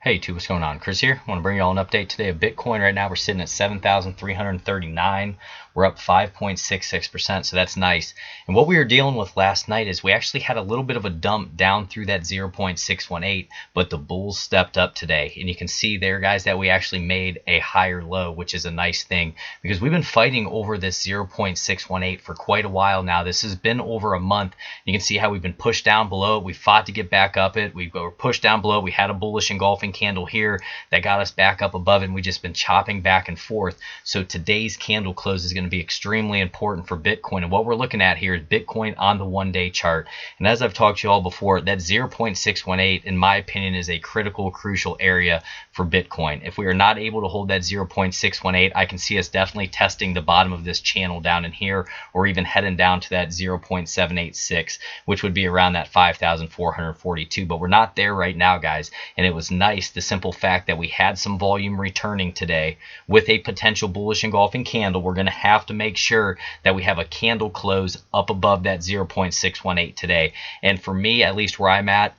Hey, T, what's going on? Chris here. I want to bring you all an update today of Bitcoin. Right now, we're sitting at 7,339. We're up 5.66%, so that's nice. And what we were dealing with last night is we actually had a little bit of a dump down through that 0.618, but the bulls stepped up today. And you can see there, guys, that we actually made a higher low, which is a nice thing because we've been fighting over this 0.618 for quite a while now. This has been over a month. You can see how we've been pushed down below. We fought to get back up it. We were pushed down below. We had a bullish engulfing candle here that got us back up above it, and we just been chopping back and forth. So today's candle close is going to be extremely important for Bitcoin, and what we're looking at here is Bitcoin on the one-day chart. And as I've talked to you all before, that 0.618 in my opinion is a critical, crucial area for Bitcoin. If we are not able to hold that 0.618, I can see us definitely testing the bottom of this channel down in here, or even heading down to that 0.786, which would be around that 5,442. But we're not there right now, guys, and it was nice, the simple fact that we had some volume returning today with a potential bullish engulfing candle. We're going to have to make sure that we have a candle close up above that 0.618 today. And for me, at least where I'm at,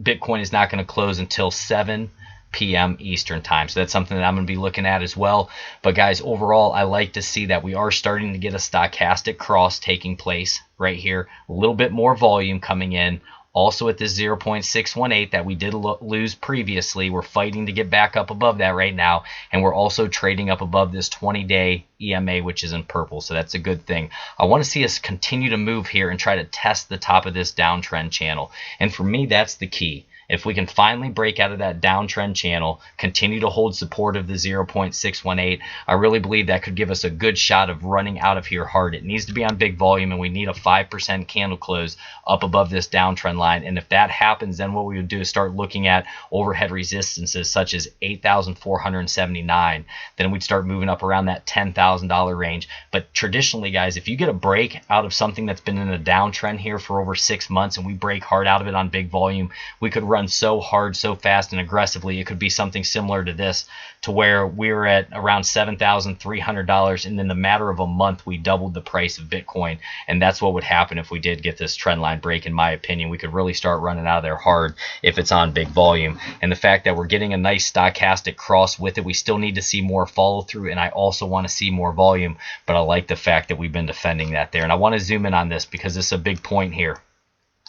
Bitcoin is not going to close until 7 p.m. Eastern time. So that's something that I'm going to be looking at as well. But guys, overall, I like to see that we are starting to get a stochastic cross taking place right here. A little bit more volume coming in. Also at this 0.618 that we did lose previously, we're fighting to get back up above that right now. And we're also trading up above this 20-day EMA, which is in purple. So that's a good thing. I want to see us continue to move here and try to test the top of this downtrend channel. And for me, that's the key. If we can finally break out of that downtrend channel, continue to hold support of the 0.618, I really believe that could give us a good shot of running out of here hard. It needs to be on big volume, and we need a 5% candle close up above this downtrend line. And if that happens, then what we would do is start looking at overhead resistances such as 8,479. Then we'd start moving up around that $10,000 range. But traditionally, guys, if you get a break out of something that's been in a downtrend here for over 6 months and we break hard out of it on big volume, we could run so hard, so fast and aggressively. It could be something similar to this, to where we were at around $7,300, and in the matter of a month we doubled the price of Bitcoin. And that's what would happen if we did get this trend line break. In my opinion, we could really start running out of there hard if it's on big volume. And the fact that we're getting a nice stochastic cross with it, we still need to see more follow through, and I also want to see more volume. But I like the fact that we've been defending that there. And I want to zoom in on this because it's a big point here.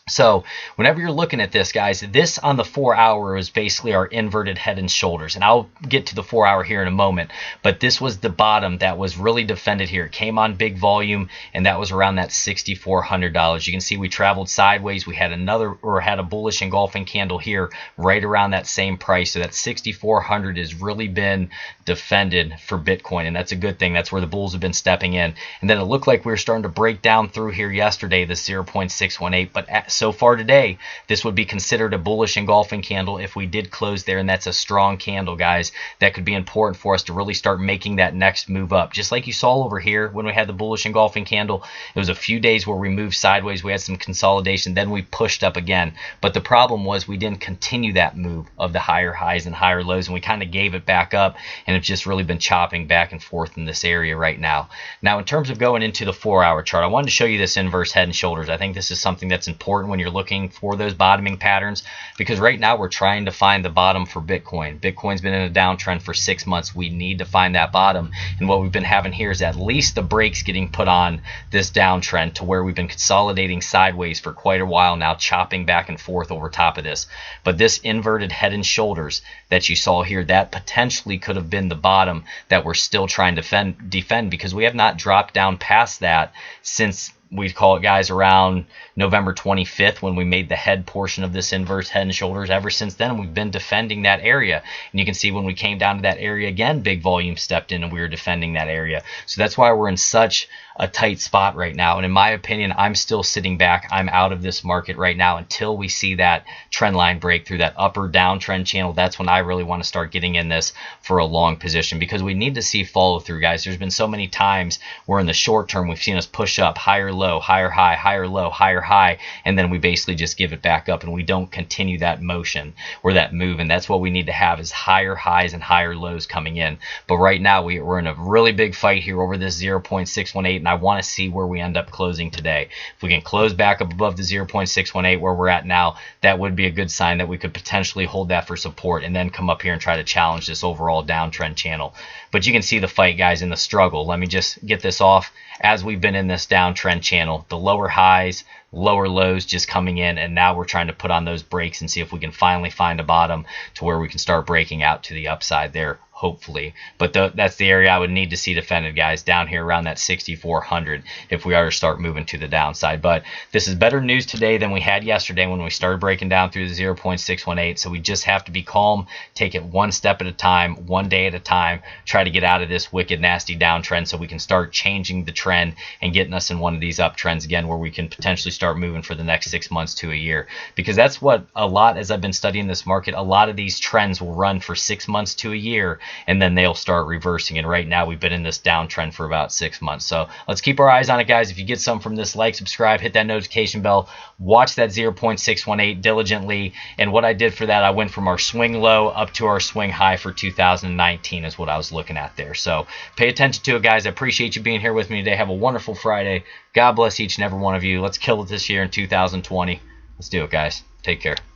So whenever you're looking at this, guys, this on the 4 hour is basically our inverted head and shoulders. And I'll get to the 4 hour here in a moment. But this was the bottom that was really defended here. It came on big volume, and that was around that $6,400. You can see we traveled sideways. We had had a bullish engulfing candle here right around that same price. So that 6,400 has really been defended for Bitcoin, and that's a good thing. That's where the bulls have been stepping in. And then it looked like we were starting to break down through here yesterday, the 0.618. But so far today, this would be considered a bullish engulfing candle if we did close there, and that's a strong candle, guys. That could be important for us to really start making that next move up. Just like you saw over here when we had the bullish engulfing candle, it was a few days where we moved sideways, we had some consolidation, then we pushed up again. But the problem was we didn't continue that move of the higher highs and higher lows, and we kind of gave it back up, and it's just really been chopping back and forth in this area right now. Now, in terms of going into the 4 hour chart, I wanted to show you this inverse head and shoulders. I think this is something that's important when you're looking for those bottoming patterns, because right now we're trying to find the bottom for Bitcoin. Bitcoin's been in a downtrend for 6 months. We need to find that bottom, and what we've been having here is at least the brakes getting put on this downtrend, to where we've been consolidating sideways for quite a while now, chopping back and forth over top of this. But this inverted head and shoulders that you saw here, that potentially could have been the bottom that we're still trying to defend, because we have not dropped down past that since, we'd call it, guys, around November 25th when we made the head portion of this inverse head and shoulders. Ever since then, we've been defending that area. And you can see when we came down to that area again, big volume stepped in and we were defending that area. So that's why we're in such a tight spot right now. And in my opinion, I'm still sitting back. I'm out of this market right now until we see that trend line break through that upper downtrend channel. That's when I really want to start getting in this for a long position, because we need to see follow through, guys. There's been so many times where in the short term we've seen us push up higher lows low, higher high, higher low, higher high, and then we basically just give it back up and we don't continue that motion or that move. And that's what we need to have, is higher highs and higher lows coming in. But right now we're in a really big fight here over this 0.618, and I want to see where we end up closing today. If we can close back up above the 0.618 where we're at now, that would be a good sign that we could potentially hold that for support and then come up here and try to challenge this overall downtrend channel. But you can see the fight, guys, in the struggle. Let me just get this off. As we've been in this downtrend channel, the lower highs, lower lows just coming in, and now we're trying to put on those brakes and see if we can finally find a bottom to where we can start breaking out to the upside there, hopefully. But that's the area I would need to see defended, guys, down here around that 6,400 if we are to start moving to the downside. But this is better news today than we had yesterday when we started breaking down through the 0.618. So we just have to be calm, take it one step at a time, one day at a time, try to get out of this wicked, nasty downtrend so we can start changing the trend and getting us in one of these uptrends again where we can potentially start moving for the next 6 months to a year. Because that's what a lot, as I've been studying this market, a lot of these trends will run for 6 months to a year, and then they'll start reversing. And right now we've been in this downtrend for about 6 months. So let's keep our eyes on it, guys. If you get some from this, like, subscribe, hit that notification bell, watch that 0.618 diligently. And what I did for that, I went from our swing low up to our swing high for 2019 is what I was looking at there. So pay attention to it, guys. I appreciate you being here with me today. Have a wonderful Friday. God bless each and every one of you. Let's kill it this year in 2020. Let's do it, guys. Take care.